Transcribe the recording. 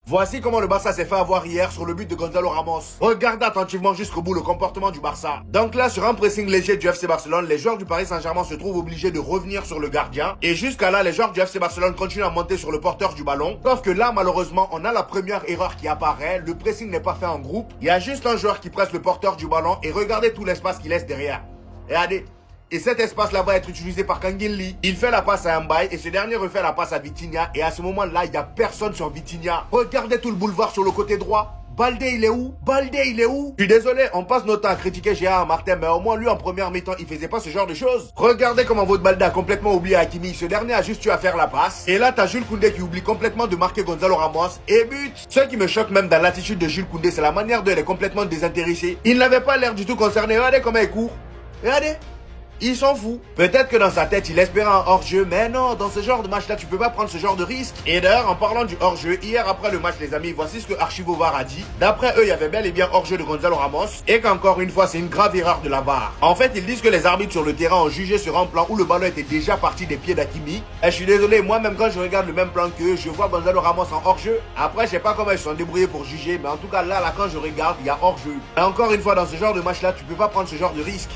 Voici comment le Barça s'est fait avoir hier sur le but de Gonzalo Ramos. Regardez attentivement jusqu'au bout le comportement du Barça. Donc là, sur un pressing léger du FC Barcelone, les joueurs du Paris Saint-Germain se trouvent obligés de revenir sur le gardien. Et jusqu'à là, les joueurs du FC Barcelone continuent à monter sur le porteur du ballon. Sauf que là, malheureusement, on a la première erreur qui apparaît. Le pressing n'est pas fait en groupe. Il y a juste un joueur qui presse le porteur du ballon et regardez tout l'espace qu'il laisse derrière. Regardez. Et cet espace-là va être utilisé par Kangin Lee. Il fait la passe à Mbaye et ce dernier refait la passe à Vitinha. Et à ce moment-là, il n'y a personne sur Vitinha. Regardez tout le boulevard sur le côté droit. Baldé, il est où? Baldé, il est où? Je suis désolé, on passe notre temps à critiquer Gérard Martin, mais au moins lui en première mi-temps, il faisait pas ce genre de choses. Regardez comment votre Baldé a complètement oublié Hakimi. Ce dernier a juste eu à faire la passe. Et là, t'as Jules Koundé qui oublie complètement de marquer Gonzalo Ramos et but. Ce qui me choque même dans l'attitude de Jules Koundé, c'est la manière dont il est complètement désintéressé. Il n'avait pas l'air du tout concerné. Regardez comment il court. Regardez. Il s'en fout. Peut-être que dans sa tête, il espérait un hors-jeu, mais non, dans ce genre de match-là, tu peux pas prendre ce genre de risque. Et d'ailleurs, en parlant du hors-jeu, hier après le match, les amis, voici ce que Archivo VAR a dit. D'après eux, il y avait bel et bien hors-jeu de Gonzalo Ramos, et qu'encore une fois, c'est une grave erreur de la VAR. En fait, ils disent que les arbitres sur le terrain ont jugé sur un plan où le ballon était déjà parti des pieds d'Hakimi. Et je suis désolé, moi-même quand je regarde le même plan qu'eux, je vois Gonzalo Ramos en hors-jeu. Après, je sais pas comment ils se sont débrouillés pour juger, mais en tout cas, là, quand je regarde, il y a hors-jeu. Et encore une fois, dans ce genre de match-là, tu peux pas prendre ce genre de risque.